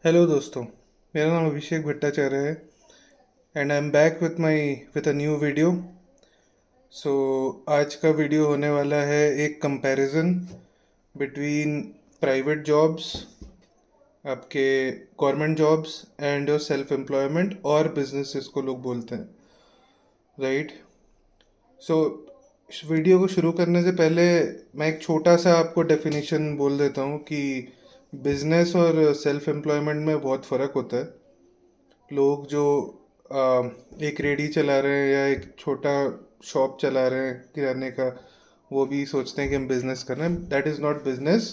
Hello दोस्तों, मेरा नाम अभिषेक भट्टाचार्य है and I am back with a new video. So आज का वीडियो होने वाला है एक कंपैरिजन बिटवीन प्राइवेट जॉब्स, आपके government jobs and your self employment और बिजनेस इसको लोग बोलते हैं, राइट। सो वीडियो को शुरू करने से पहले मैं एक छोटा सा आपको डेफिनेशन बोल देता हूँ कि बिजनेस और सेल्फ एम्प्लॉयमेंट में बहुत फ़र्क होता है। लोग जो एक रेडी चला रहे हैं या एक छोटा शॉप चला रहे हैं किराने का, वो भी सोचते हैं कि हम बिजनेस कर रहे हैं। That is not business,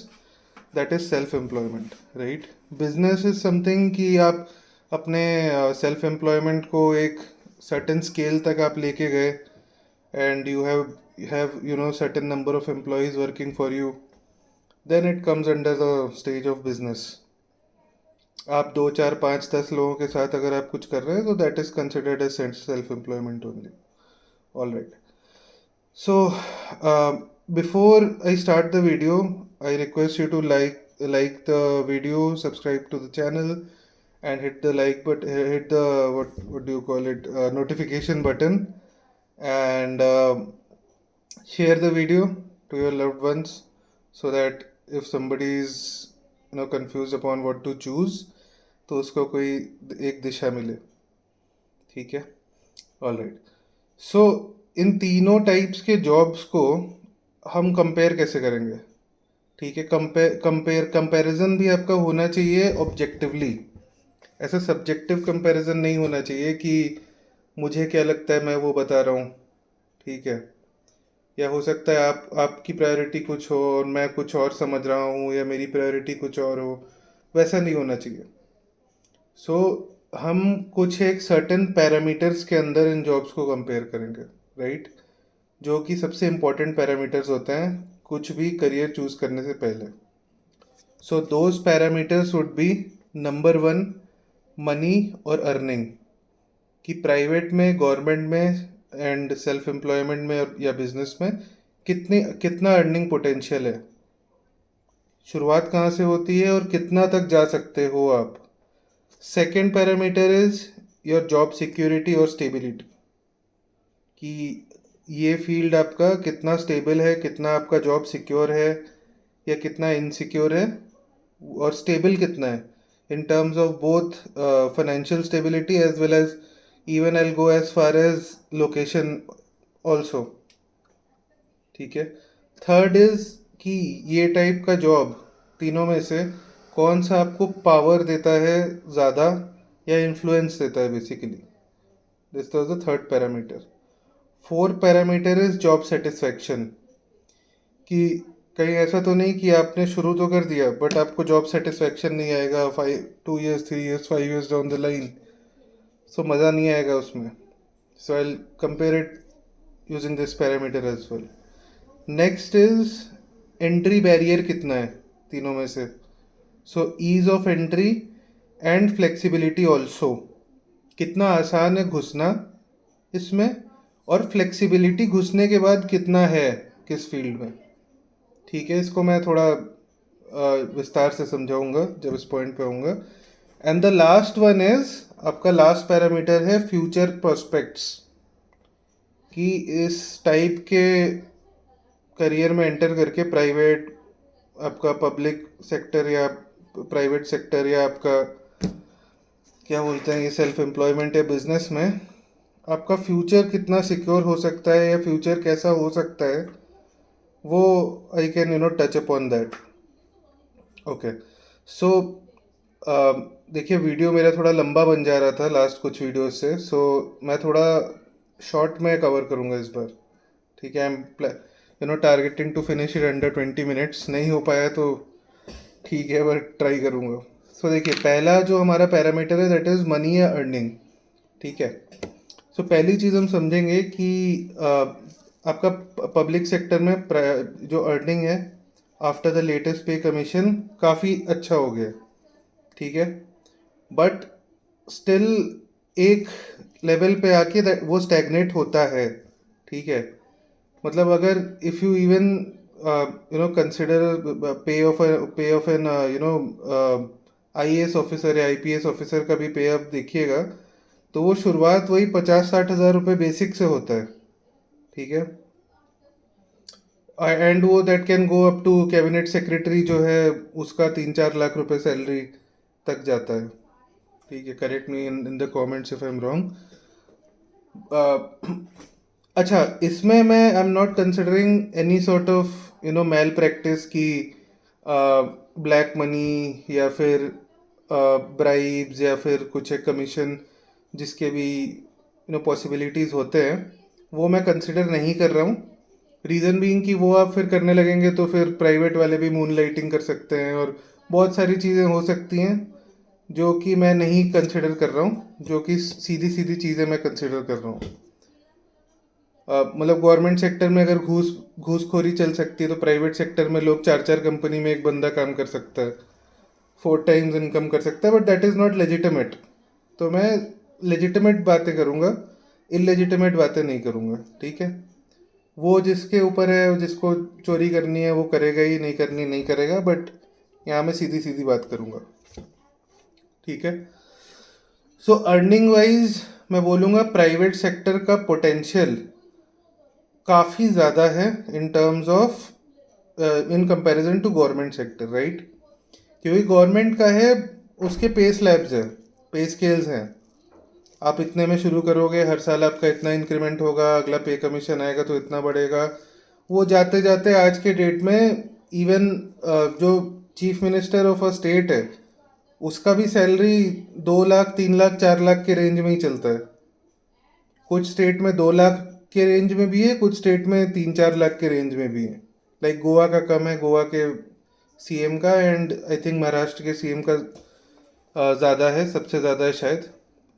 that is self employment, right. Business is something कि आप अपने सेल्फ एम्प्लॉयमेंट को एक सर्टेन स्केल तक आप लेके गए and you have certain number of employees working for you, then it comes under the stage of business. आप 2 4 5 10 लोगों के साथ अगर आप कुछ कर रहे हैं तो that is considered as self employment only. All right. So before I start the video, I request you to like the video, subscribe to the channel, and hit the like but hit the what do you call it, notification button, and share the video to your loved ones so that if somebody is confused upon what to choose, तो उसको कोई एक दिशा मिले। ठीक है, all right. सो इन तीनों types के jobs को हम कंपेयर कैसे करेंगे? ठीक है, कंपेरिजन भी आपका होना चाहिए ऑब्जेक्टिवली। ऐसा सब्जेक्टिव कंपैरिजन नहीं होना चाहिए कि मुझे क्या लगता है मैं वो बता रहा हूँ। ठीक है, या हो सकता है आपकी प्रायोरिटी कुछ हो और मैं कुछ और समझ रहा हूँ, या मेरी प्रायोरिटी कुछ और हो। वैसा नहीं होना चाहिए। सो हम कुछ एक सर्टेन पैरामीटर्स के अंदर इन जॉब्स को कंपेयर करेंगे, राइट। जो कि सबसे इम्पोर्टेंट पैरामीटर्स होते हैं कुछ भी करियर चूज करने से पहले। So those parameters would be, number 1, money और अर्निंग। कि प्राइवेट में, गवर्नमेंट में एंड सेल्फ एम्प्लॉयमेंट में या बिजनेस में कितना अर्निंग पोटेंशियल है, शुरुआत कहाँ से होती है और कितना तक जा सकते हो आप। Second parameter is your job security और स्टेबिलिटी। कि ये फील्ड आपका कितना स्टेबल है, कितना आपका जॉब सिक्योर है या कितना इनसिक्योर है, और स्टेबल कितना है in terms of both financial stability as well as, even I go as far as location also. ठीक है। थर्ड इज कि ये टाइप का जॉब, तीनों में से कौन सा आपको पावर देता है ज़्यादा या इन्फ्लुएंस देता है basically. This was the third parameter. Fourth parameter is job satisfaction. कि कहीं ऐसा तो नहीं कि आपने शुरू तो कर दिया बट आपको जॉब सेटिस्फैक्शन नहीं आएगा 2 years 3 years 5 years down the line, so मज़ा नहीं आएगा उसमें। So I compare it using this parameter as well. Next is entry barrier कितना है तीनों में से। So ease of entry and flexibility also, कितना आसान है घुसना इसमें, और फ्लेक्सिबिलिटी घुसने के बाद कितना है किस फील्ड में। ठीक है, इसको मैं थोड़ा विस्तार से समझाऊंगा जब इस पॉइंट पे आऊँगा। And the last one is, आपका लास्ट पैरामीटर है फ्यूचर प्रोस्पेक्ट्स। कि इस टाइप के करियर में एंटर करके प्राइवेट, आपका पब्लिक सेक्टर या प्राइवेट सेक्टर या आपका क्या बोलते हैं ये सेल्फ एम्प्लॉयमेंट या बिजनेस में, आपका फ्यूचर कितना सिक्योर हो सकता है या फ्यूचर कैसा हो सकता है, वो I can touch upon that. Okay. So देखिए, वीडियो मेरा थोड़ा लंबा बन जा रहा था लास्ट कुछ वीडियो से, सो मैं थोड़ा शॉर्ट में कवर करूँगा इस बार। ठीक है, I am targeting to finish it under 20 minutes। नहीं हो पाया तो ठीक है, बट ट्राई करूँगा। सो देखिए, पहला जो हमारा पैरामीटर है दैट इज़ मनी या अर्निंग। ठीक है। सो पहली चीज़ हम समझेंगे कि आपका पब्लिक सेक्टर में जो अर्निंग है आफ्टर द लेटेस्ट पे कमीशन काफ़ी अच्छा हो गया। ठीक है, बट स्टिल एक लेवल पे आके वो स्टैग्नेट होता है। ठीक है, मतलब अगर इफ़ यू इवन कंसिडर पे ऑफ एन आईएएस ऑफिसर या आईपीएस ऑफिसर का भी पे आप देखिएगा तो वो शुरुआत वही 50-60 हज़ार रुपये बेसिक से होता है, ठीक है। एंड वो that can go up to cabinet secretary जो है उसका 3-4 लाख रुपए सैलरी तक जाता है, ठीक है। Correct me in the comments if I am wrong. अच्छा, इसमें मैं I am not considering any sort of malpractice की ब्लैक मनी या फिर ब्राइब्स या फिर कुछ एक कमीशन जिसके भी पॉसिबिलिटीज़ होते हैं, वो मैं कंसिडर नहीं कर रहा हूँ। रीज़न बीइंग कि वो आप फिर करने लगेंगे तो फिर प्राइवेट वाले भी मून लाइटिंग कर सकते हैं और बहुत सारी चीज़ें हो सकती हैं जो कि मैं नहीं कंसिडर कर रहा हूँ, जो कि सीधी सीधी चीज़ें मैं कंसिडर कर रहा हूँ। मतलब गवर्नमेंट सेक्टर में अगर घूसखोरी चल सकती है तो प्राइवेट सेक्टर में लोग 4-4 कंपनी में एक बंदा काम कर सकता है, 4 टाइम्स इनकम कर सकता है, but that is not legitimate. तो मैं लेजिटिमेट बातें करूँगा, इलेजिटिमेट बातें नहीं करूँगा, ठीक है। वो जिसके ऊपर है, जिसको चोरी करनी है वो करेगा ही, नहीं करनी नहीं करेगा, बट यहाँ मैं सीधी सीधी बात करूँगा, ठीक है। सो अर्निंग वाइज मैं बोलूँगा प्राइवेट सेक्टर का पोटेंशियल काफ़ी ज़्यादा है in terms of in comparison to government sector, right. क्योंकि गवर्नमेंट का है, उसके पे स्लैब्स है, पे स्केल्स हैं। आप इतने में शुरू करोगे, हर साल आपका इतना इंक्रीमेंट होगा, अगला पे कमीशन आएगा तो इतना बढ़ेगा। वो जाते जाते आज के डेट में इवन जो chief minister of a state है उसका भी सैलरी 2 लाख 3 लाख 4 लाख के रेंज में ही चलता है। कुछ स्टेट में 2 लाख के रेंज में भी है, कुछ स्टेट में 3-4 लाख के रेंज में भी है। लाइक गोवा का कम है, गोवा के सीएम का, एंड आई थिंक महाराष्ट्र के सीएम का ज़्यादा है, सबसे ज़्यादा है शायद,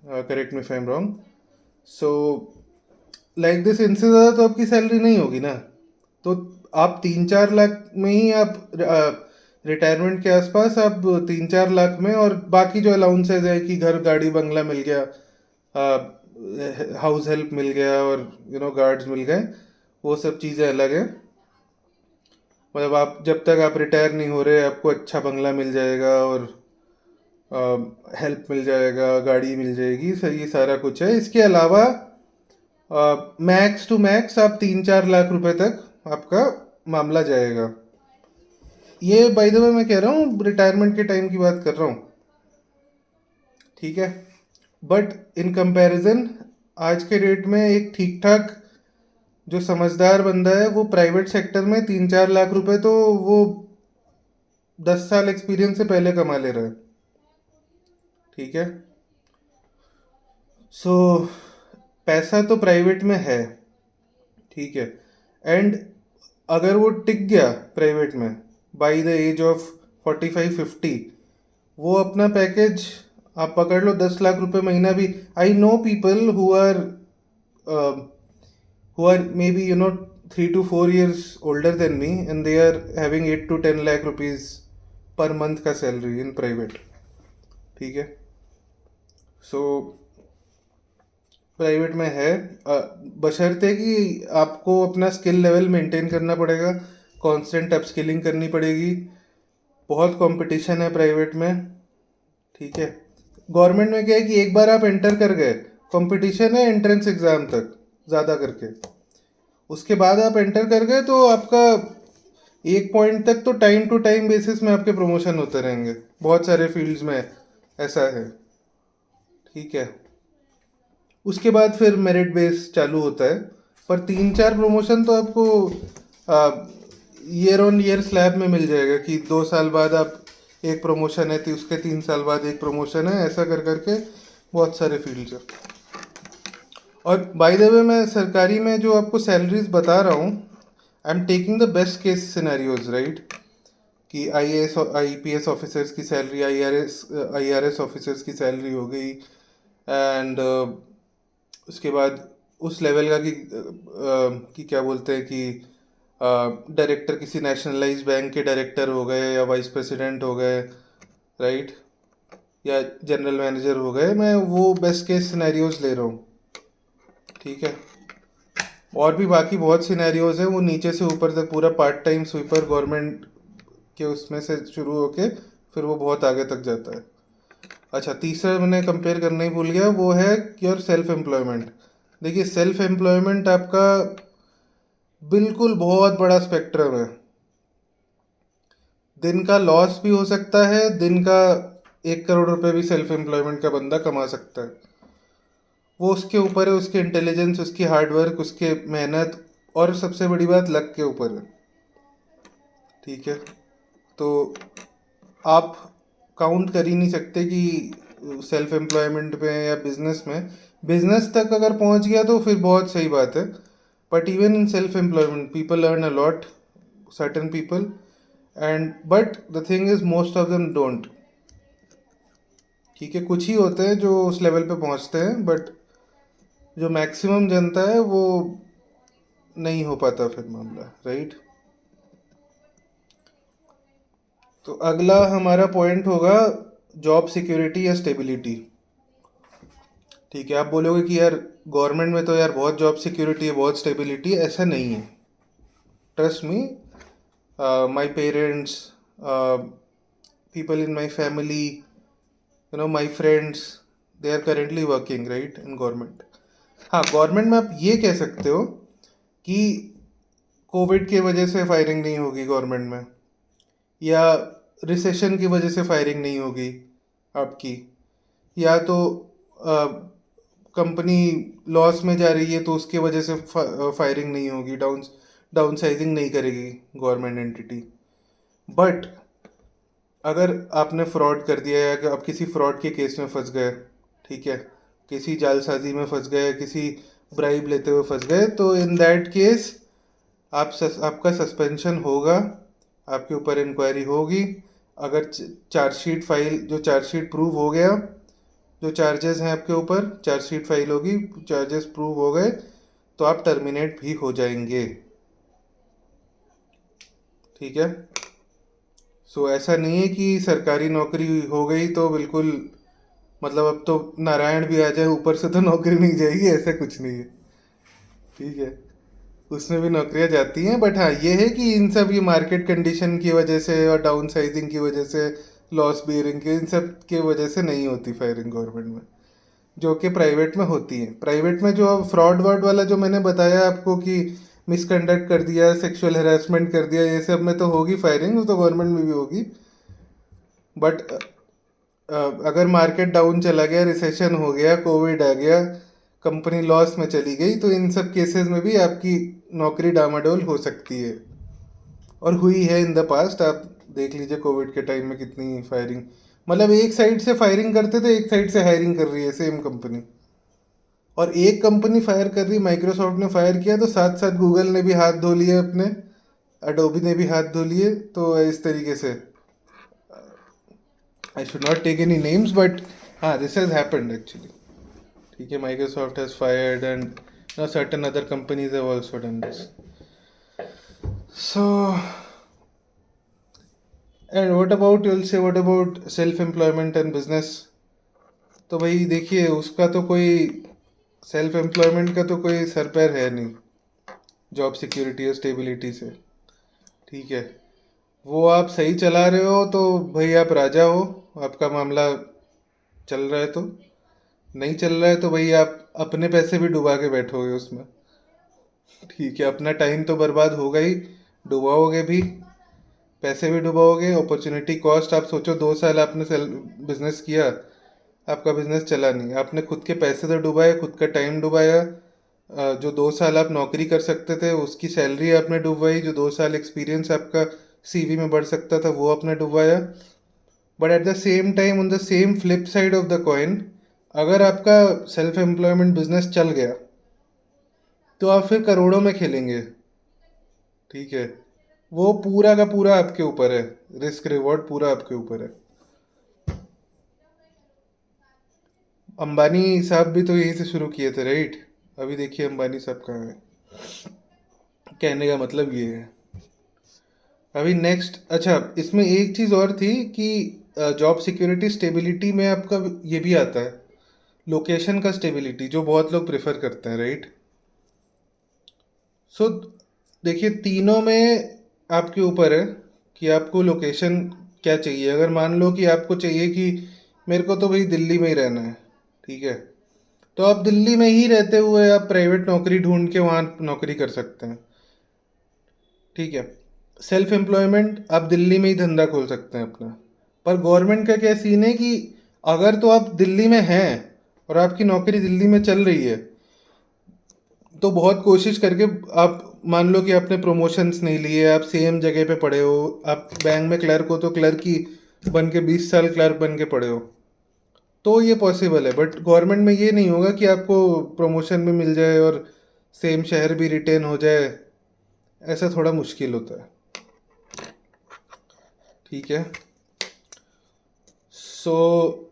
correct me if I am wrong. So like this, इनसे ज़्यादा तो आपकी सैलरी नहीं होगी ना। तो आप 3-4 लाख में ही आप रिटायरमेंट के आसपास आप 3-4 लाख में, और बाकी जो अलाउंसेज है कि घर गाड़ी बंगला मिल गया, हाउस हेल्प मिल गया और गार्ड्स मिल गए, वो सब चीज़ें अलग है। मतलब आप जब तक आप रिटायर नहीं हो रहे आपको अच्छा बंगला मिल जाएगा और हेल्प मिल जाएगा, गाड़ी मिल जाएगी, सर ये सारा कुछ है। इसके अलावा मैक्स टू मैक्स आप 3-4 लाख रुपए तक आपका मामला जाएगा। ये बाय द वे मैं कह रहा हूँ रिटायरमेंट के टाइम की बात कर रहा हूँ, ठीक है। बट इन कंपैरिजन आज के डेट में एक ठीक ठाक जो समझदार बंदा है वो प्राइवेट सेक्टर में 3-4 लाख रुपए तो वो 10 साल एक्सपीरियंस से पहले कमा ले रहा है, ठीक है। सो पैसा तो प्राइवेट में है, ठीक है। एंड अगर वो टिक गया प्राइवेट में बाई द एज ऑफ 45-50, वो अपना पैकेज आप पकड़ लो 10 लाख रुपए महीना भी। I know people who are maybe 3 to 4 years older than me and they are having 8 to 10 lakh rupees per month का सैलरी इन प्राइवेट, ठीक है। सो प्राइवेट में है, बशर्ते कि आपको अपना स्किल लेवल मेंटेन करना पड़ेगा, कांस्टेंट अपस्किलिंग करनी पड़ेगी, बहुत कंपटीशन है प्राइवेट में, ठीक है। गवर्नमेंट में क्या है कि एक बार आप एंटर कर गए, कंपटीशन है एंट्रेंस एग्ज़ाम तक ज़्यादा करके, उसके बाद आप एंटर कर गए तो आपका एक पॉइंट तक तो टाइम टू टाइम बेसिस में आपके प्रमोशन होते रहेंगे, बहुत सारे फील्ड्स में ऐसा है, ठीक है। उसके बाद फिर मेरिट बेस चालू होता है, पर 3-4 प्रमोशन तो आपको ईयर ऑन ईयर स्लैब में मिल जाएगा कि 2 साल बाद आप एक प्रमोशन है तो उसके 3 साल बाद एक प्रमोशन है, ऐसा कर करके बहुत सारे फील्ड्स हैं। और बाय द वे मैं सरकारी में जो आपको सैलरीज बता रहा हूँ, I am taking the best case scenarios, right. कि आईएएस आईपीएस ऑफिसर्स की सैलरी, आईआरएस ऑफिसर्स की सैलरी हो गई, एंड उसके बाद उस लेवल का कि क्या बोलते हैं कि डायरेक्टर, किसी नेशनलाइज बैंक के डायरेक्टर हो गए या वाइस प्रेसिडेंट हो गए, राइट, या जनरल मैनेजर हो गए। मैं वो बेस्ट केस सिनेरियोज ले रहा हूँ, ठीक है। और भी बाकी बहुत सिनेरियोज है, वो नीचे से ऊपर तक पूरा पार्ट टाइम स्वीपर गवर्नमेंट के उसमें से शुरू होके फिर वो बहुत आगे तक जाता है। अच्छा, तीसरा मैंने कंपेयर करना ही भूल गया, वो है योर सेल्फ एम्प्लॉयमेंट। देखिए, सेल्फ एम्प्लॉयमेंट आपका बिल्कुल बहुत बड़ा स्पेक्ट्रम है। दिन का लॉस भी हो सकता है, दिन का 1 करोड़ रुपए भी सेल्फ एम्प्लॉयमेंट का बंदा कमा सकता है। वो उसके ऊपर है, उसके इंटेलिजेंस, उसकी हार्डवर्क, उसके मेहनत, और सबसे बड़ी बात लक के ऊपर है। ठीक है, तो आप काउंट कर ही नहीं सकते कि सेल्फ एम्प्लॉयमेंट पे या बिजनेस में, बिजनेस तक अगर पहुंच गया तो फिर बहुत सही बात है, but even in self employment people earn a lot, certain people, and but the thing is most of them don't. ठीक है, कुछ ही होते हैं जो उस लेवल पे पहुंचते हैं, बट जो मैक्सिमम जनता है वो नहीं हो पाता फिर मामला, राइट। तो अगला हमारा पॉइंट होगा जॉब सिक्योरिटी या स्टेबिलिटी। ठीक है, आप बोलोगे कि यार गवर्नमेंट में तो यार बहुत जॉब सिक्योरिटी है, बहुत स्टेबिलिटी है। ऐसा नहीं है, trust me. My parents, people in my family, my friends, they are currently working right in government. हाँ, गवर्नमेंट में आप ये कह सकते हो कि कोविड की वजह से फायरिंग नहीं होगी गवर्नमेंट में, या रिसेशन की वजह से फायरिंग नहीं होगी आपकी, या तो कंपनी लॉस में जा रही है तो उसके वजह से फायरिंग नहीं होगी, डाउन साइजिंग नहीं करेगी गवर्नमेंट एंटिटी। बट अगर आपने फ्रॉड कर दिया या कि आप किसी फ्रॉड के केस में फंस गए, ठीक है, किसी जालसाजी में फंस गए, किसी ब्राइब लेते हुए फंस गए, तो इन दैट केस आपका सस्पेंशन होगा, आपके ऊपर इंक्वायरी होगी। अगर चार्जशीट फाइल, जो चार्जशीट प्रूव हो गया, जो चार्जेस हैं आपके ऊपर, चार्जशीट फाइल होगी, चार्जेस प्रूव हो गए, तो आप टर्मिनेट भी हो जाएंगे। ठीक है, सो ऐसा नहीं है कि सरकारी नौकरी हो गई तो बिल्कुल, मतलब अब तो नारायण भी आ जाए ऊपर से तो नौकरी नहीं जाएगी, ऐसा कुछ नहीं है। ठीक है, उसमें भी नौकरियां जाती हैं, बट हाँ ये है कि इन सब ये मार्केट कंडीशन की वजह से और डाउन साइजिंग की वजह से, लॉस बियरिंग के, इन सब के वजह से नहीं होती फायरिंग गवर्नमेंट में, जो कि प्राइवेट में होती है। प्राइवेट में जो फ्रॉड वर्ड वाला जो मैंने बताया आपको कि मिसकंडक्ट कर दिया, सेक्सुअल हरासमेंट कर दिया, ये सब में तो होगी फायरिंग, वो तो गवर्नमेंट में भी होगी। बट अगर मार्केट डाउन चला गया, रिसेशन हो गया, कोविड आ गया, कंपनी लॉस में चली गई, तो इन सब केसेस में भी आपकी नौकरी डामाडोल हो सकती है, और हुई है इन द पास्ट। आप देख लीजिए कोविड के टाइम में कितनी फायरिंग, मतलब एक साइड से फायरिंग करते थे, एक साइड से हायरिंग कर रही है सेम कंपनी, और एक कंपनी फायर कर रही, माइक्रोसॉफ्ट ने फायर किया तो साथ साथ गूगल ने भी हाथ धो लिए अपने, अडोबी ने भी हाथ धो लिए, तो इस तरीके से I should not take any names, but हाँ दिस हैज हैपेंड एक्चुअली। ठीक है, Microsoft has fired and certain other companies have also done this. So and what about self employment and business. तो भाई देखिए, उसका तो कोई, सेल्फ एम्प्लॉयमेंट का तो कोई सर पैर है नहीं जॉब सिक्योरिटी और स्टेबिलिटी से। ठीक है, वो आप सही चला रहे हो तो भाई आप राजा हो, आपका मामला चल रहा है, तो नहीं चल रहा है तो भाई आप अपने पैसे भी डुबा के बैठोगे उसमें। ठीक है, अपना टाइम तो बर्बाद होगा ही, डुबाओगे भी, पैसे भी डुबाओगे, अपॉर्चुनिटी कॉस्ट। आप सोचो 2 साल आपने सेल बिजनेस किया, आपका बिजनेस चला नहीं, आपने खुद के पैसे तो डुबाए, खुद का टाइम डुबाया, जो 2 साल आप नौकरी कर सकते थे उसकी सैलरी आपने डुबवाई, जो 2 साल एक्सपीरियंस आपका सीवी में बढ़ सकता था वो आपने डुबाया। But at the same time, on the same flip side of the coin, अगर आपका सेल्फ एम्प्लॉयमेंट बिजनेस चल गया तो आप फिर करोड़ों में खेलेंगे। ठीक है, वो पूरा का पूरा आपके ऊपर है, रिस्क रिवॉर्ड पूरा आपके ऊपर है। अंबानी साहब भी तो यहीं से शुरू किए थे, राइट। अभी देखिए अंबानी साहब कहाँ है। कहने का मतलब ये है। अभी नेक्स्ट, अच्छा इसमें एक चीज़ और थी कि जॉब सिक्योरिटी स्टेबिलिटी में आपका ये भी आता है, लोकेशन का स्टेबिलिटी, जो बहुत लोग प्रेफर करते हैं, राइट। सो देखिए, तीनों में आपके ऊपर है कि आपको लोकेशन क्या चाहिए। अगर मान लो कि आपको चाहिए कि मेरे को तो भाई दिल्ली में ही रहना है, ठीक है, तो आप दिल्ली में ही रहते हुए आप प्राइवेट नौकरी ढूंढ के वहाँ नौकरी कर सकते हैं, ठीक है। सेल्फ एम्प्लॉयमेंट, आप दिल्ली में ही धंधा खोल सकते हैं अपना। पर गवर्नमेंट का क्या सीन है कि अगर तो आप दिल्ली में हैं और आपकी नौकरी दिल्ली में चल रही है, तो बहुत कोशिश करके आप मान लो कि आपने प्रमोशंस नहीं लिए, आप सेम जगह पे पड़े हो, आप बैंक में क्लर्क हो तो क्लर्क ही बन के 20 साल क्लर्क बन के पड़े हो, तो ये पॉसिबल है। बट गवर्नमेंट में ये नहीं होगा कि आपको प्रमोशन भी मिल जाए और सेम शहर भी रिटेन हो जाए, ऐसा थोड़ा मुश्किल होता है, ठीक है। So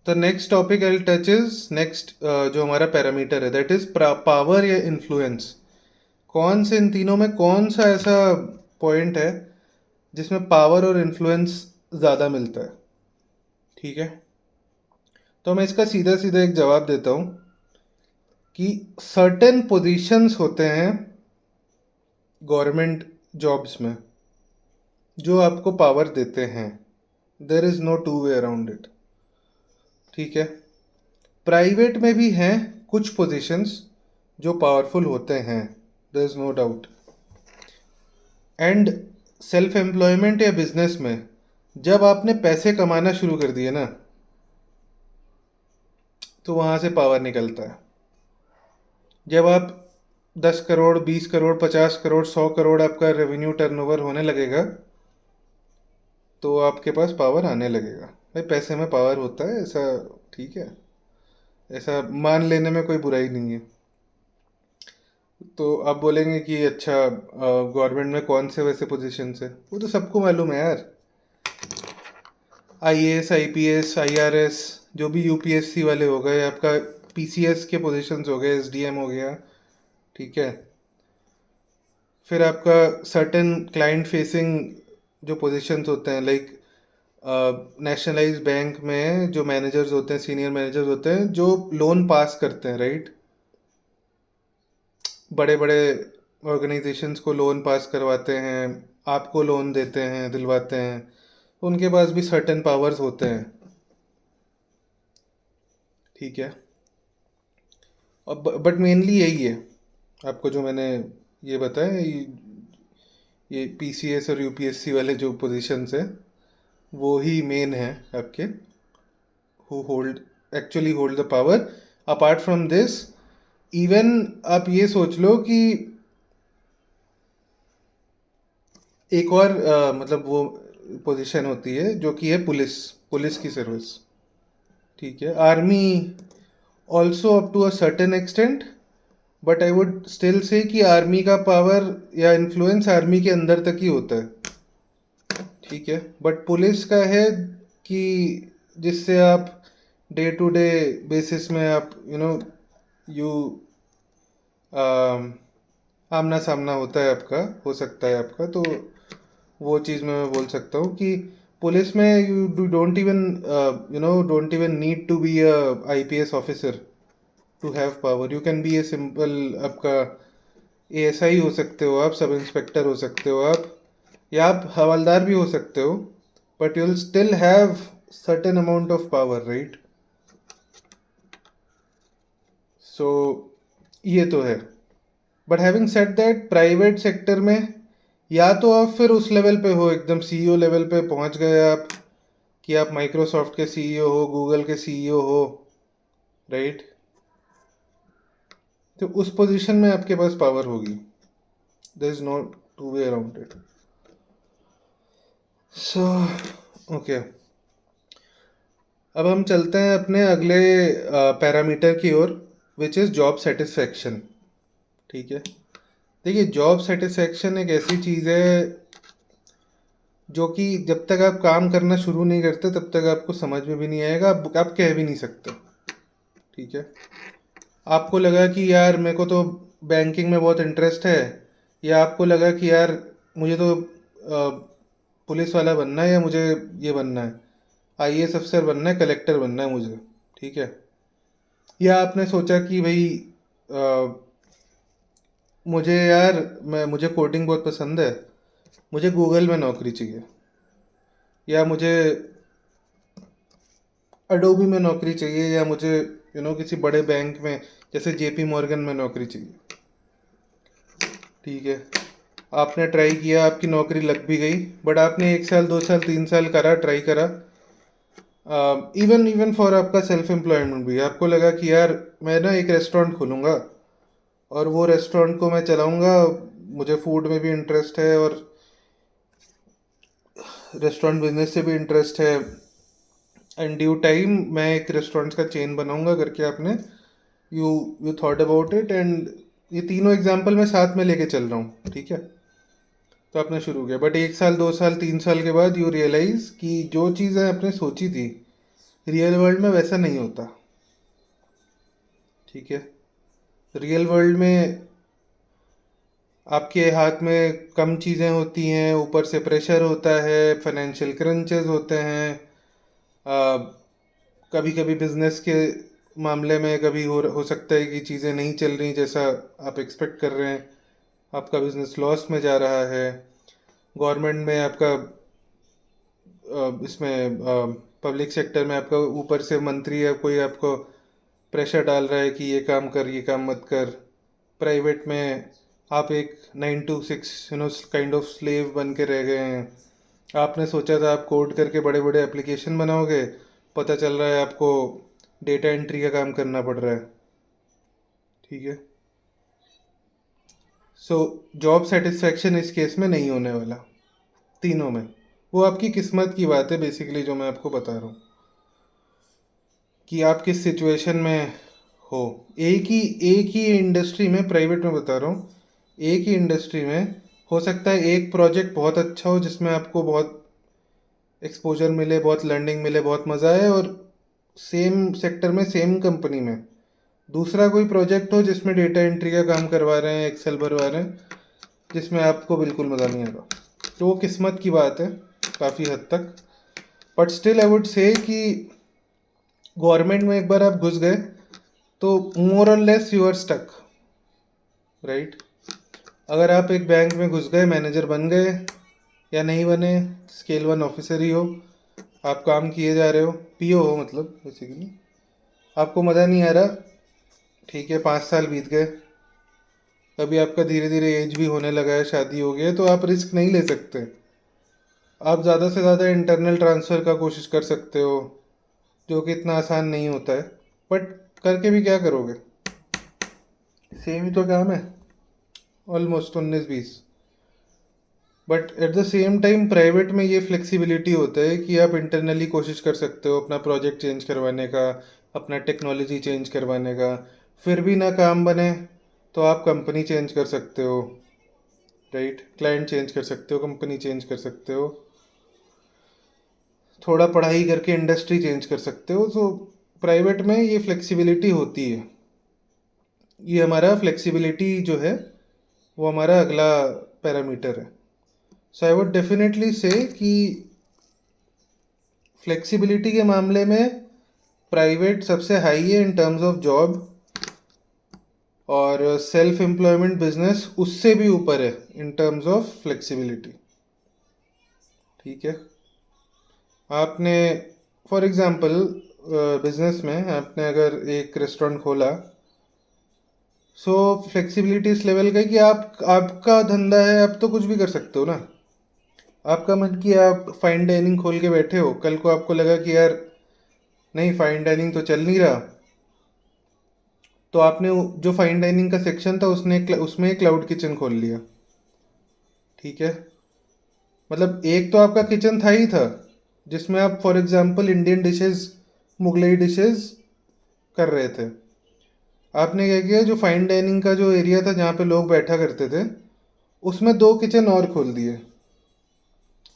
the next topic I touch is next, जो हमारा पैरामीटर है दैट इज पावर या इन्फ्लुएंस। कौन से इन तीनों में कौन सा ऐसा पॉइंट है जिसमें पावर और इन्फ्लुएंस ज़्यादा मिलता है, ठीक है। तो मैं इसका सीधा सीधा एक जवाब देता हूँ कि सर्टेन पोजीशंस होते हैं गवर्नमेंट जॉब्स में जो आपको पावर देते हैं, there is no two way around it, ठीक है। प्राइवेट में भी हैं कुछ पोजीशंस जो पावरफुल होते हैं, there is no doubt. And self employment या बिजनेस में जब आपने पैसे कमाना शुरू कर दिए ना, तो वहाँ से पावर निकलता है। जब आप 10 करोड़, 20 करोड़, 50 करोड़, 100 करोड़ आपका रेवेन्यू टर्नओवर होने लगेगा, तो आपके पास पावर आने लगेगा। भाई पैसे में पावर होता है, ऐसा ठीक है, ऐसा मान लेने में कोई बुराई नहीं है। तो आप बोलेंगे कि अच्छा गवर्नमेंट में कौन से वैसे पोजीशंस है, वो तो सबको मालूम है यार। आईएएस, आईपीएस, आईआरएस, जो भी यूपीएससी वाले हो गए, आपका पीसीएस के पोजीशंस हो गए, एसडीएम हो गया, ठीक है। फिर आपका सर्टेन क्लाइंट फेसिंग जो पोजीशंस होते हैं, लाइक नेशनलाइज बैंक में जो मैनेजर्स होते हैं, सीनियर मैनेजर्स होते हैं जो लोन पास करते हैं, राइट। बड़े बड़े ऑर्गेनाइजेशंस को लोन पास करवाते हैं, आपको लोन देते हैं, दिलवाते हैं, उनके पास भी सर्टेन पावर्स होते हैं, ठीक है। अब बट मेनली यही है, आपको जो मैंने ये बताया, ये पीसीएस और यूपीएससी वाले जो पोजीशंस है वो ही मेन है आपके, who hold actually hold the power. Apart from this, even आप ये सोच लो कि एक और मतलब वो पोजीशन होती है जो कि है पुलिस, पुलिस की सर्विस, ठीक है। Army also up to a certain extent, but I would still say कि आर्मी का पावर या इन्फ्लुएंस आर्मी के अंदर तक ही होता है, ठीक है। बट पुलिस का है कि जिससे आप डे टू डे बेसिस में आप यू आमना सामना होता है आपका, हो सकता है आपका, तो वो चीज़ में मैं बोल सकता हूँ कि पुलिस में you don't even don't even need to be a IPS officer to have power. You can be a simple, आपका एएसआई हो सकते हो आप, सब इंस्पेक्टर हो सकते हो आप, या आप हवलदार भी हो सकते हो, but you will still have certain amount of power, right. So ये तो है। But having said that, private sector में या तो आप फिर उस लेवल पे हो, एकदम सीईओ लेवल पे पहुंच गए आप, कि आप माइक्रोसॉफ्ट के सीईओ हो, गूगल के सीईओ हो, राइट। तो उस पोजीशन में आपके पास पावर होगी, there is no two way around it. So okay, अब हम चलते हैं अपने अगले पैरामीटर की ओर, विच इज़ जॉब सेटिस्फैक्शन, ठीक है। देखिए, जॉब सेटिस्फैक्शन एक ऐसी चीज़ है जो कि जब तक आप काम करना शुरू नहीं करते तब तक आपको समझ में भी नहीं आएगा, आप कह भी नहीं सकते, ठीक है। आपको लगा कि यार मेरे को तो बैंकिंग में बहुत इंटरेस्ट है, या आपको लगा कि यार मुझे तो पुलिस वाला बनना है, या मुझे ये बनना है, आईएएस अफसर बनना है, कलेक्टर बनना है मुझे, ठीक है। या आपने सोचा कि भाई अ, मुझे यार मुझे कोडिंग बहुत पसंद है, मुझे गूगल में नौकरी चाहिए, या मुझे अडोबी में नौकरी चाहिए, या मुझे किसी बड़े बैंक में जैसे जेपी मॉर्गन में नौकरी चाहिए। ठीक है, आपने ट्राई किया, आपकी नौकरी लग भी गई, बट आपने 1 साल 2 साल 3 साल करा, ट्राई करा, इवन इवन फॉर आपका सेल्फ एम्प्लॉयमेंट भी, आपको लगा कि यार मैं ना एक रेस्टोरेंट खोलूँगा और वो रेस्टोरेंट को मैं चलाऊँगा, मुझे फूड में भी इंटरेस्ट है और रेस्टोरेंट बिजनेस से भी इंटरेस्ट है, एंड ड्यू टाइम मैं एक रेस्टोरेंट का चेन बनाऊँगा करके आपने you you thought about it, and ये तीनों एग्जाम्पल मैं साथ में लेके चल रहा हूँ। ठीक है, तो आपने शुरू किया, बट 1 साल 2 साल 3 साल के बाद यू रियलाइज़ कि जो चीज़ें आपने सोची थी रियल वर्ल्ड में वैसा नहीं होता। ठीक है, रियल वर्ल्ड में आपके हाथ में कम चीज़ें होती हैं, ऊपर से प्रेशर होता है, फाइनेंशियल क्रंचेस होते हैं, कभी कभी बिजनेस के मामले में कभी हो सकता है कि चीज़ें नहीं चल रही जैसा आप एक्सपेक्ट कर रहे हैं, आपका बिजनेस लॉस में जा रहा है, गवर्नमेंट में आपका इसमें पब्लिक सेक्टर में आपका ऊपर से मंत्री या कोई आपको प्रेशर डाल रहा है कि ये काम कर, ये काम मत कर। प्राइवेट में आप एक 9 to 6 काइंड ऑफ स्लेव बन के रह गए हैं। आपने सोचा था आप कोड करके बड़े बड़े एप्लीकेशन बनाओगे, पता चल रहा है आपको डेटा एंट्री का काम करना पड़ रहा है। ठीक है, सो जॉब सेटिस्फैक्शन इस केस में नहीं होने वाला तीनों में। वो आपकी किस्मत की बात है बेसिकली, जो मैं आपको बता रहा हूँ कि आप किस सिचुएशन में हो। एक ही इंडस्ट्री में, प्राइवेट में बता रहा हूँ, एक ही इंडस्ट्री में हो सकता है एक प्रोजेक्ट बहुत अच्छा हो जिसमें आपको बहुत एक्सपोजर मिले, बहुत लर्निंग मिले, बहुत मज़ा आए, और सेम सेक्टर में सेम कंपनी में दूसरा कोई प्रोजेक्ट हो जिसमें डेटा एंट्री का काम करवा रहे हैं, एक्सेल भरवा रहे हैं, जिसमें आपको बिल्कुल मज़ा नहीं आ रहा। तो वो किस्मत की बात है काफ़ी हद तक, but still I would say कि गवर्नमेंट में एक बार आप घुस गए तो मोर और less you are stuck, right. अगर आप एक बैंक में घुस गए, मैनेजर बन गए या नहीं बने, स्केल 1 ऑफिसर ही हो, आप काम किए जा रहे हो, पीओ हो मतलब बेसिकली, आपको मज़ा नहीं आ रहा, ठीक है, 5 साल बीत गए, अभी आपका धीरे धीरे एज भी होने लगा है, शादी हो गई है, तो आप रिस्क नहीं ले सकते। आप ज़्यादा से ज़्यादा इंटरनल ट्रांसफ़र का कोशिश कर सकते हो, जो कि इतना आसान नहीं होता है, बट करके भी क्या करोगे, सेम ही तो काम है, almost 19-20। But at the same time private में ये फ्लेक्सिबिलिटी होता है कि आप इंटरनली कोशिश कर सकते हो अपना प्रोजेक्ट चेंज करवाने का, अपना टेक्नोलॉजी चेंज करवाने का, फिर भी ना काम बने तो आप कंपनी चेंज कर सकते हो, राइट, क्लाइंट चेंज कर सकते हो, कंपनी चेंज कर सकते हो, थोड़ा पढ़ाई करके इंडस्ट्री चेंज कर सकते हो। सो प्राइवेट में ये फ्लेक्सिबिलिटी होती है। ये हमारा फ्लेक्सिबिलिटी जो है वो हमारा अगला पैरामीटर है। सो आई वुड डेफिनेटली से कि फ्लेक्सिबिलिटी के मामले में प्राइवेट सबसे हाई है इन टर्म्स ऑफ जॉब, और सेल्फ एम्प्लॉयमेंट बिजनेस उससे भी ऊपर है इन टर्म्स ऑफ फ्लेक्सिबिलिटी। ठीक है, आपने फॉर एग्जांपल बिजनेस में आपने अगर एक रेस्टोरेंट खोला, सो फ्लेक्सिबिलिटी इस लेवल का है कि आपका धंधा है, आप तो कुछ भी कर सकते हो ना। आपका मन किया आप फाइन डाइनिंग खोल के बैठे हो, कल को आपको लगा कि यार नहीं, फाइन डाइनिंग तो चल नहीं रहा, तो आपने जो फाइन डाइनिंग का सेक्शन था उसमें एक क्लाउड किचन खोल लिया। ठीक है, मतलब एक तो आपका किचन था ही था जिसमें आप for example Indian dishes, Mughlai dishes कर रहे थे। आपने क्या किया, जो फाइन डाइनिंग का जो एरिया था जहाँ पे लोग बैठा करते थे, उसमें 2 किचन और खोल दिए,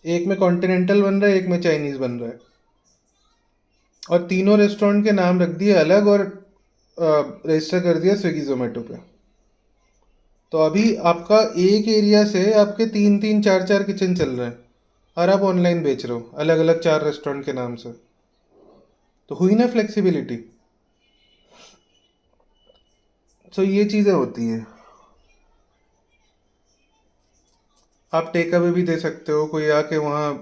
एक में कॉन्टिनेंटल बन रहा है, एक में चाइनीज़ बन रहा है, और तीनों रेस्टोरेंट के नाम रख दिए अलग, और रजिस्टर कर दिया स्विगी जोमेटो पे। तो अभी आपका एक एरिया से आपके 3-3 4-4 किचन चल रहे हैं, और आप ऑनलाइन बेच रहे हो अलग अलग 4 रेस्टोरेंट के नाम से। तो हुई ना फ्लेक्सिबिलिटी। सो ये चीज़ें होती हैं। आप टेक अवे भी दे सकते हो, कोई आके वहाँ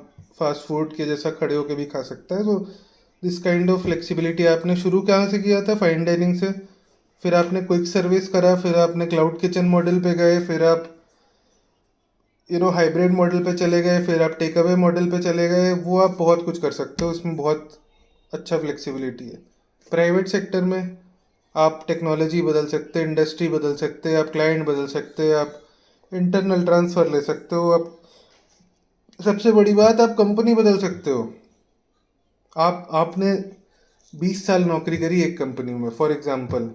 फास्ट फूड के जैसा खड़े होके भी खा सकता है। तो दिस काइंड ऑफ फ्लेक्सिबिलिटी आपने शुरू कहाँ से किया था? फाइन डाइनिंग से। फिर आपने क्विक सर्विस करा, फिर आपने क्लाउड किचन मॉडल पे गए, फिर आप हाइब्रिड मॉडल पे चले गए, फिर आप टेक अवे मॉडल पे चले गए। वो आप बहुत कुछ कर सकते हो, इसमें बहुत अच्छा फ्लेक्सिबिलिटी है। प्राइवेट सेक्टर में आप टेक्नोलॉजी बदल सकते हैं, इंडस्ट्री बदल सकते हैं, आप क्लाइंट बदल सकते हैं, आप इंटरनल ट्रांसफ़र ले सकते हो, आप सबसे बड़ी बात आप कंपनी बदल सकते हो। आपने 20 साल नौकरी करी एक कंपनी में फॉर एग्जांपल,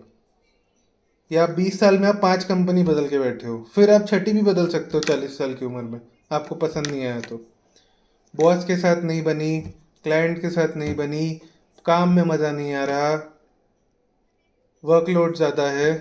या 20 साल में आप 5 कंपनी बदल के बैठे हो, फिर आप छठी भी बदल सकते हो 40 साल की उम्र में, आपको पसंद नहीं आया तो। बॉस के साथ नहीं बनी, क्लाइंट के साथ नहीं बनी, काम में मज़ा नहीं आ रहा, वर्कलोड ज़्यादा है,